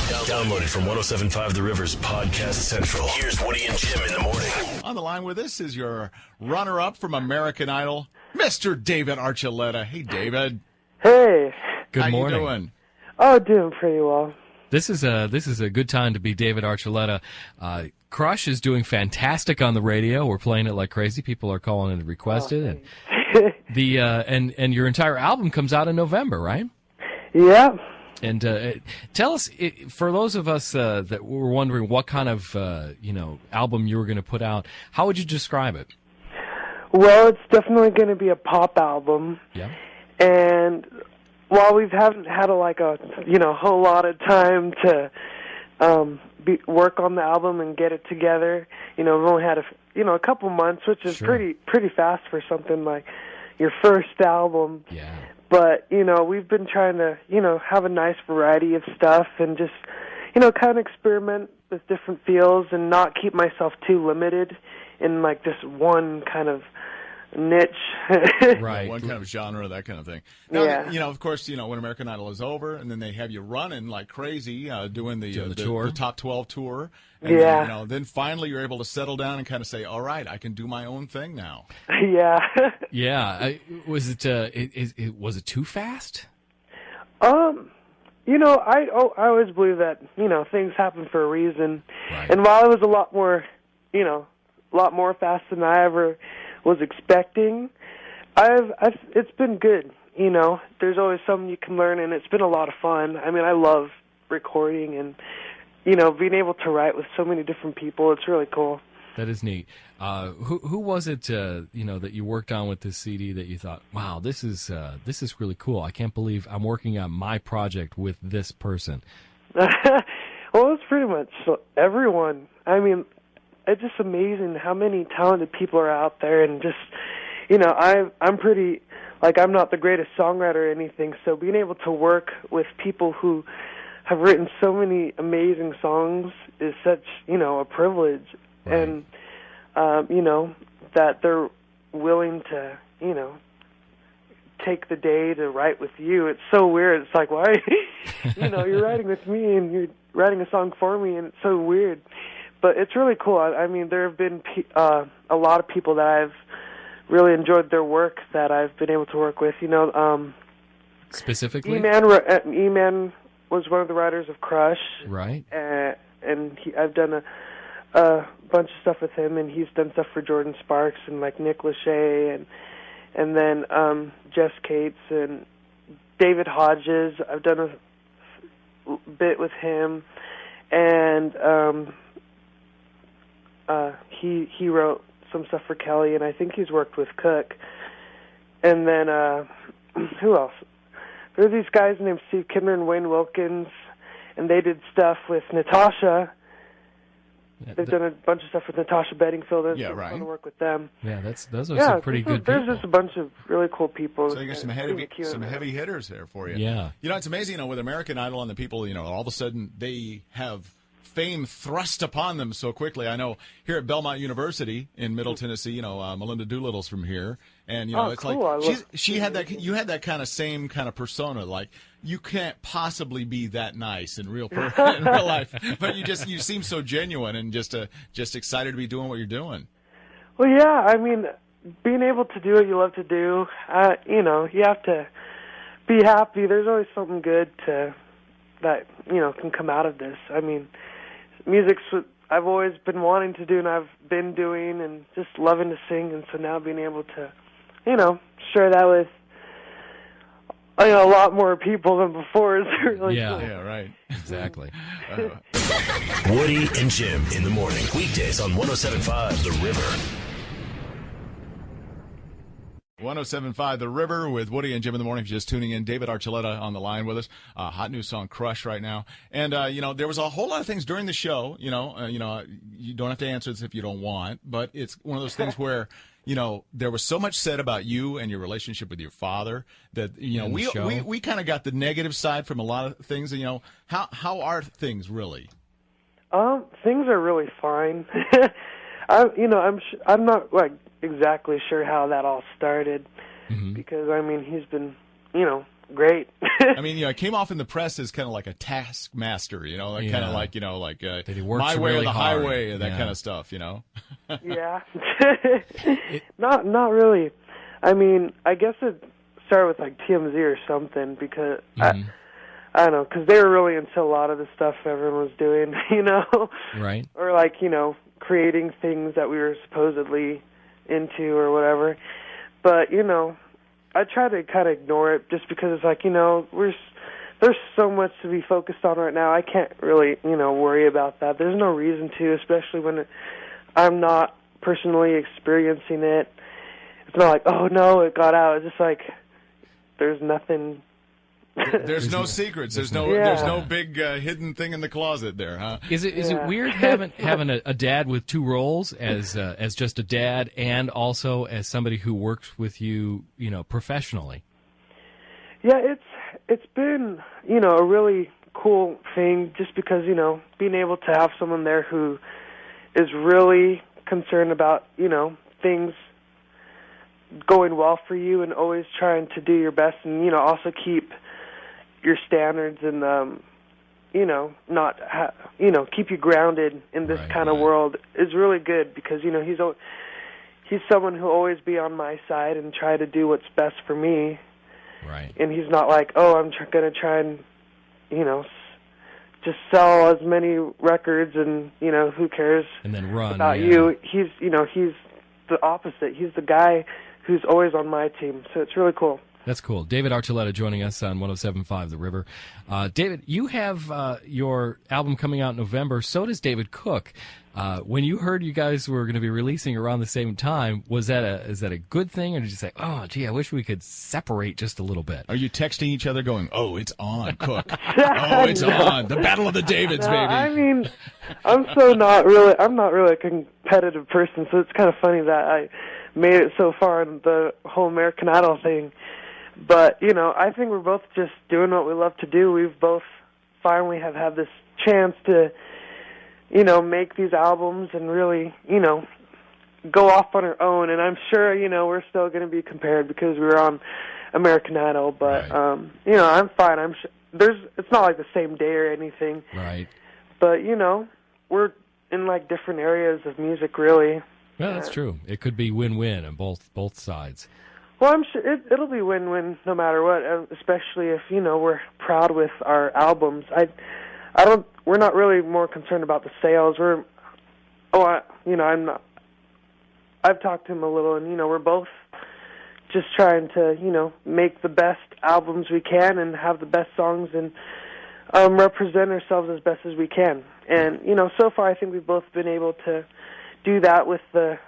Download it from 107.5 The River's Podcast Central. Here's Woody and Jim in the morning. On the line with us is your runner-up from American Idol, Mr. David Archuleta. Hey, David. Hey. Good morning. How you doing? Oh, doing pretty well. This is a good time to be David Archuleta. Crush is doing fantastic on the radio. We're playing it like crazy. People are calling in to request it. And and your entire album comes out in November, right? Yeah. And tell us, for those of us that were wondering what kind of album you were going to put out, how would you describe it? Well, it's definitely going to be a pop album. Yeah. And while we haven't had a whole lot of time to work on the album and get it together, we've only had a couple months, which is Sure. pretty fast for something like your first album. Yeah. But, we've been trying to, have a nice variety of stuff and just, kind of experiment with different feels and not keep myself too limited in, like, this one kind of niche. Right. One kind of genre, that kind of thing. Now, Yeah. of course, when American Idol is over, and then they have you running like crazy, doing the tour. the Top 12 tour. And Yeah. then finally you're able to settle down and kind of say, all right, I can do my own thing now. Yeah. Yeah. Was it too fast? I always believe that, things happen for a reason. Right. And while it was a lot more fast than I ever was expecting, it's been good. There's always something you can learn, and it's been a lot of fun. I mean, I love recording and, being able to write with so many different people. It's really cool. That is neat. Who was it, that you worked on with this CD that you thought, wow, this is really cool. I can't believe I'm working on my project with this person. Well, it's pretty much everyone. I mean, it's just amazing how many talented people are out there, and just, I'm pretty, I'm not the greatest songwriter or anything, so being able to work with people who have written so many amazing songs is such, a privilege. Right. And, that they're willing to, take the day to write with you. It's so weird. It's like, why, you're writing with me and you're writing a song for me, and it's so weird. But it's really cool. I mean, there have been a lot of people that I've really enjoyed their work that I've been able to work with. Specifically? E-Man was one of the writers of Crush. Right. And I've done a bunch of stuff with him, and he's done stuff for Jordan Sparks and like Nick Lachey and then Jess Cates and David Hodges. I've done a bit with him, and he wrote some stuff for Kelly, and I think he's worked with Cook. And then who else? There are these guys named Steve Kidner and Wayne Wilkins, and they did stuff with Natasha. They've done a bunch of stuff with Natasha Bedingfield. It's been fun to work with them. Yeah, those are some pretty good people. There's just a bunch of really cool people. So you got some heavy hitters there for you. Yeah. It's amazing, with American Idol and the people, all of a sudden they have fame thrust upon them so quickly. I know here at Belmont University in Middle Tennessee, Melinda Doolittle's from here, and it's cool. like you had that kind of same kind of persona. Like, you can't possibly be that nice in real life, but you seem so genuine and just excited to be doing what you're doing. Well, yeah, I mean, being able to do what you love to do, you have to be happy. There's always something good that can come out of this. I mean, music's what I've always been wanting to do, and I've been doing, and just loving to sing. And so now being able to, share that with a lot more people than before is really cool. Yeah, right. Exactly. Woody and Jim in the morning. Weekdays on 107.5 The River. 107.5 The River with Woody and Jim in the morning. If you're just tuning in, David Archuleta on the line with us. Hot new song, Crush, right now. And, there was a whole lot of things during the show. You don't have to answer this if you don't want, but it's one of those things where, there was so much said about you and your relationship with your father that, we kind of got the negative side from a lot of things. How are things really? Things are really fine. I'm not exactly sure how that all started, because I mean he's been great. I mean, it came off in the press as kind of like a taskmaster, like kind of like, That he works my way really or the hard. highway, that Yeah. kind of stuff, Yeah. Not really. I mean, I guess it started with like TMZ or something because I don't know, because they were really into a lot of the stuff everyone was doing, Right. or like creating things that we were supposedly into or whatever. But I try to kind of ignore it just because it's like there's so much to be focused on right now. I can't really worry about that. There's no reason to, especially when I'm not personally experiencing it. It's not like, oh no, it got out. It's just like there's nothing. There's no secrets. There's no big hidden thing in the closet there, huh? Is it weird having a dad with two roles as just a dad and also as somebody who works with you, professionally? Yeah, it's been a really cool thing just because being able to have someone there who is really concerned about things going well for you and always trying to do your best and also keep your standards and not keep you grounded in this kind of world is really good because he's someone who'll always be on my side and try to do what's best for me. Right. And he's not like, oh, I'm going to try and just sell as many records and who cares and then run about you. He's he's the opposite. He's the guy who's always on my team. So it's really cool. That's cool. David Archuleta joining us on 107.5 The River. David, you have your album coming out in November. So does David Cook. When you heard you guys were going to be releasing around the same time, is that a good thing, or did you say, oh, gee, I wish we could separate just a little bit? Are you texting each other going, oh, it's on, Cook. Oh, it's on. The Battle of the Davids, baby. I mean, I'm not really a competitive person, so it's kind of funny that I made it so far in the whole American Idol thing. But, I think we're both just doing what we love to do. We've both finally have had this chance to, make these albums and really, go off on our own. And I'm sure, we're still going to be compared because we were on American Idol. But, I'm fine. I'm sure it's not like the same day or anything. Right. But, we're in like different areas of music, really. Well, that's true. It could be win-win on both sides. Well, I'm sure it'll be win-win no matter what, especially if, we're proud with our albums. We're not really more concerned about the sales. I'm not. I've talked to him a little, and, we're both just trying to, make the best albums we can and have the best songs and represent ourselves as best as we can. And, so far I think we've both been able to do that with the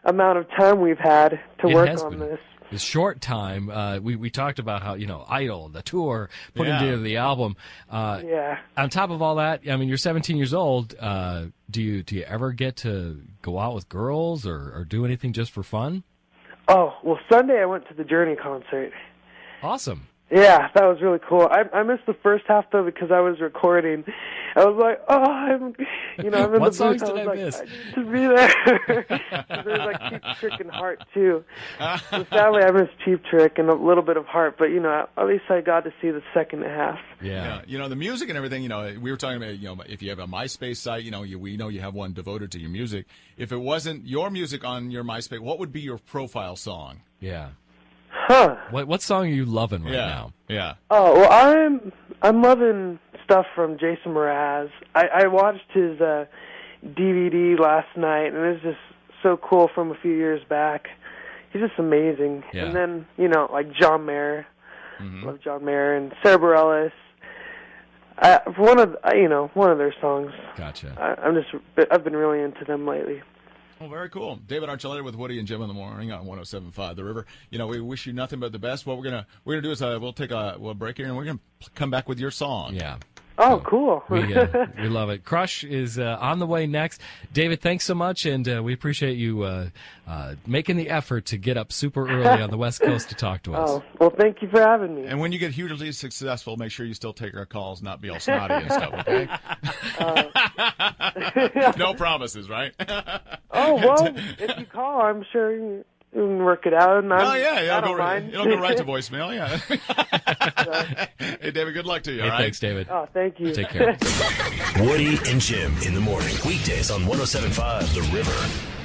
amount of time we've had to work on this. The short time, we talked about how, Idol, the tour, putting together the album. On top of all that, I mean, you're 17 years old. Do you ever get to go out with girls or do anything just for fun? Oh, well, Sunday I went to the Journey concert. Awesome. Yeah, that was really cool. I missed the first half, though, because I was recording. I was like, I'm in what the booth. songs did I miss? I need to be there. There's like Cheap Trick and Heart, too. So sadly, I missed Cheap Trick and a little bit of Heart, but, at least I got to see the second half. Yeah. The music and everything, we were talking about, if you have a MySpace site, we know you have one devoted to your music. If it wasn't your music on your MySpace, what would be your profile song? Yeah. Huh. What song are you loving right now? Yeah. Oh, well, I'm loving stuff from Jason Mraz. I watched his DVD last night, and it was just so cool from a few years back. He's just amazing. Yeah. And then, like John Mayer. Love John Mayer and Sarah Bareilles. One of their songs. Gotcha. I've been really into them lately. Well, very cool. David Archuleta with Woody and Jim in the morning on 107.5 The River. We wish you nothing but the best. What we're gonna do is we'll take a break here, and we're gonna come back with your song. Yeah. Oh, cool. We love it. Crush is on the way next. David, thanks so much, and we appreciate you making the effort to get up super early on the West Coast to talk to us. Oh, well, thank you for having me. And when you get hugely successful, make sure you still take our calls, not be all snotty and stuff, okay? No promises, right? Oh, well, if you call, I'm sure work it out. And Oh, yeah. I don't mind. It'll go right to voicemail, yeah. Hey, David, good luck to you, Hey, all right? thanks, David. Oh, thank you. Take care. Woody and Jim in the morning. Weekdays on 107.5 The River.